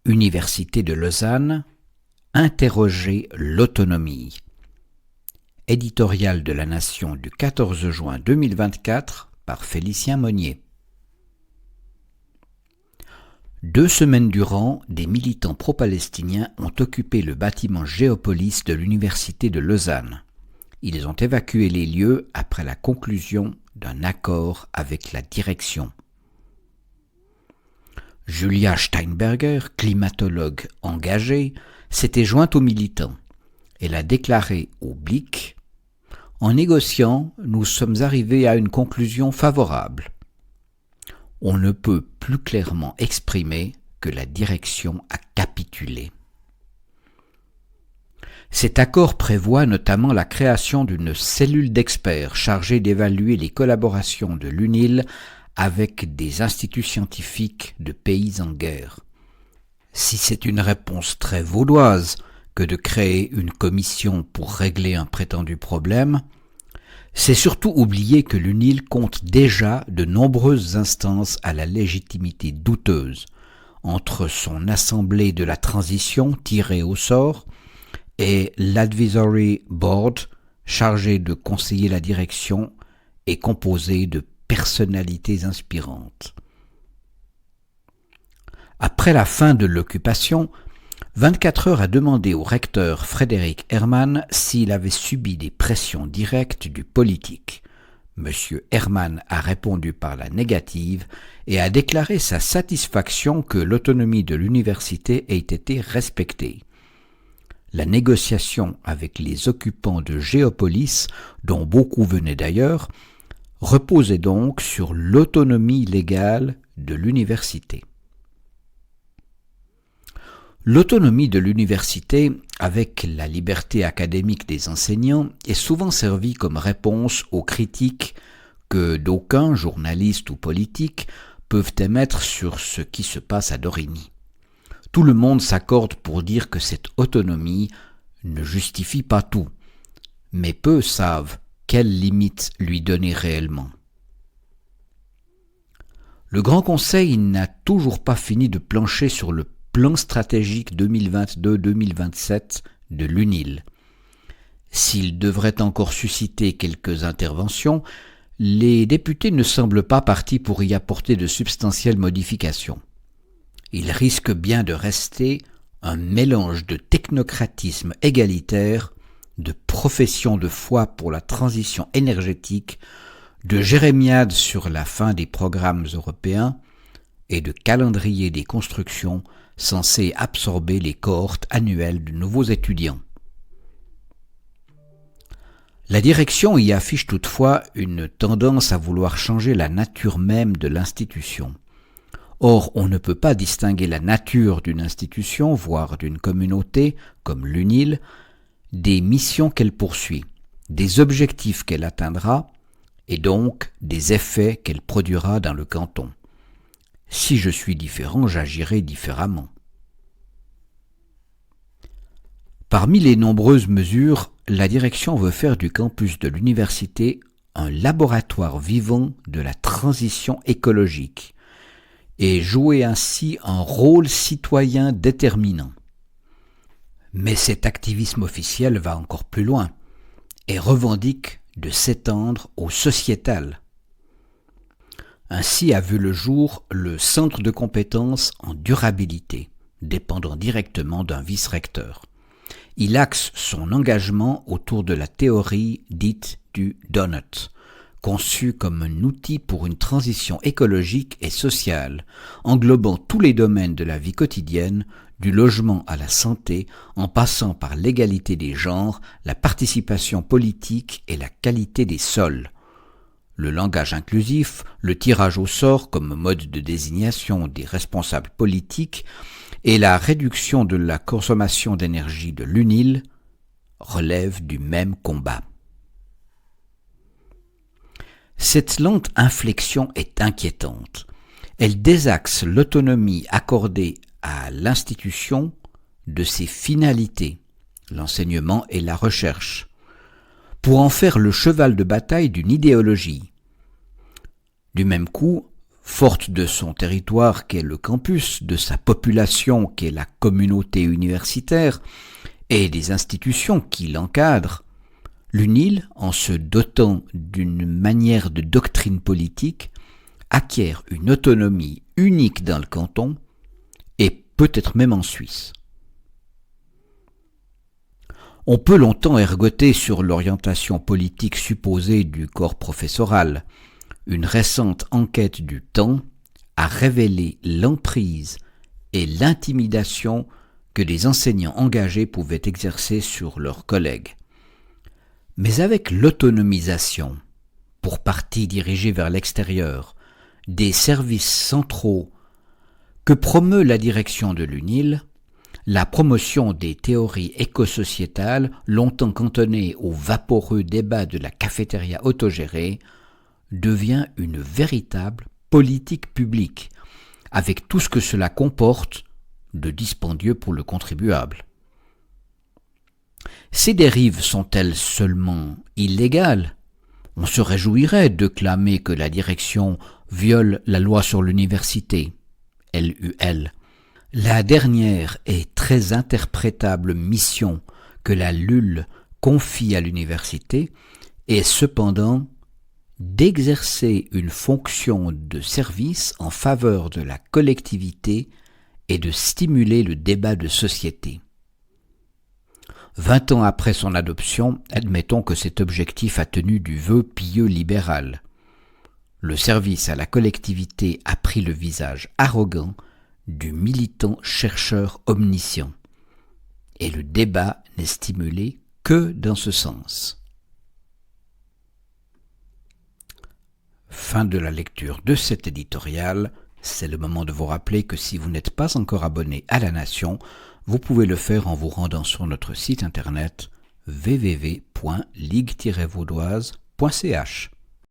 Université de Lausanne, interroger l'autonomie. Éditorial de la Nation du 14 juin 2024 par Félicien Monnier. 2 semaines durant, des militants pro-palestiniens ont occupé le bâtiment Géopolis de l'Université de Lausanne. Ils ont évacué les lieux après la conclusion d'un accord avec la direction. Julia Steinberger, climatologue engagée, s'était jointe aux militants. Elle a déclaré au Blick : « En négociant, nous sommes arrivés à une conclusion favorable. On ne peut plus clairement exprimer que la direction a capitulé. » Cet accord prévoit notamment la création d'une cellule d'experts chargée d'évaluer les collaborations de l'UNIL avec des instituts scientifiques de pays en guerre. Si c'est une réponse très vaudoise que de créer une commission pour régler un prétendu problème, c'est surtout oublier que l'UNIL compte déjà de nombreuses instances à la légitimité douteuse, entre son assemblée de la transition tirée au sort et l'Advisory Board chargé de conseiller la direction et composé de personnalités inspirantes. Après la fin de l'occupation, 24 heures a demandé au recteur Frédéric Herrmann s'il avait subi des pressions directes du politique. M. Herrmann a répondu par la négative et a déclaré sa satisfaction que l'autonomie de l'université ait été respectée. La négociation avec les occupants de Géopolis, dont beaucoup venaient d'ailleurs, reposait donc sur l'autonomie légale de l'université. L'autonomie de l'université, avec la liberté académique des enseignants, est souvent servie comme réponse aux critiques que d'aucuns, journalistes ou politiques, peuvent émettre sur ce qui se passe à Dorigny. Tout le monde s'accorde pour dire que cette autonomie ne justifie pas tout, mais peu savent quelles limites lui donner réellement. Le Grand Conseil n'a toujours pas fini de plancher sur le plan stratégique 2022-2027 de l'UNIL. S'il devrait encore susciter quelques interventions, les députés ne semblent pas partis pour y apporter de substantielles modifications. Il risque bien de rester un mélange de technocratisme égalitaire, de profession de foi pour la transition énergétique, de jérémiade sur la fin des programmes européens et de calendrier des constructions censé absorber les cohortes annuelles de nouveaux étudiants. La direction y affiche toutefois une tendance à vouloir changer la nature même de l'institution. Or, on ne peut pas distinguer la nature d'une institution, voire d'une communauté, comme l'UNIL, des missions qu'elle poursuit, des objectifs qu'elle atteindra, et donc des effets qu'elle produira dans le canton. Si je suis différent, j'agirai différemment. Parmi les nombreuses mesures, la direction veut faire du campus de l'université un laboratoire vivant de la transition écologique et jouer ainsi un rôle citoyen déterminant. Mais cet activisme officiel va encore plus loin et revendique de s'étendre au sociétal. Ainsi a vu le jour le centre de compétences en durabilité, dépendant directement d'un vice-recteur. Il axe son engagement autour de la théorie dite du donut, conçue comme un outil pour une transition écologique et sociale, englobant tous les domaines de la vie quotidienne, du logement à la santé, en passant par l'égalité des genres, la participation politique et la qualité des sols. Le langage inclusif, le tirage au sort comme mode de désignation des responsables politiques et la réduction de la consommation d'énergie de l'UNIL relèvent du même combat. Cette lente inflexion est inquiétante. Elle désaxe l'autonomie accordée à l'institution de ses finalités, l'enseignement et la recherche, pour en faire le cheval de bataille d'une idéologie. Du même coup, Forte de son territoire qu'est le campus, de sa population qu'est la communauté universitaire et des institutions qui l'encadrent, l'UNIL, en se dotant d'une manière de doctrine politique, acquiert une autonomie unique dans le canton et peut-être même en Suisse. On peut longtemps ergoter sur l'orientation politique supposée du corps professoral. Une récente enquête du Temps a révélé l'emprise et l'intimidation que des enseignants engagés pouvaient exercer sur leurs collègues. Mais avec l'autonomisation, pour partie dirigée vers l'extérieur, des services centraux que promeut la direction de l'UNIL, la promotion des théories écosociétales, longtemps cantonnées au vaporeux débat de la cafétéria autogérée, devient une véritable politique publique, avec tout ce que cela comporte de dispendieux pour le contribuable. Ces dérives sont-elles seulement illégales ? On se réjouirait de clamer que la direction viole la loi sur l'université, LUL. La dernière et très interprétable mission que la LUL confie à l'université est cependant d'exercer une fonction de service en faveur de la collectivité et de stimuler le débat de société. 20 ans après son adoption, admettons que cet objectif a tenu du vœu pieux libéral. Le service à la collectivité a pris le visage arrogant du militant chercheur omniscient, et le débat n'est stimulé que dans ce sens. Fin de la lecture de cet éditorial. C'est le moment de vous rappeler que si vous n'êtes pas encore abonné à La Nation, vous pouvez le faire en vous rendant sur notre site internet www.ligue-vaudoise.ch.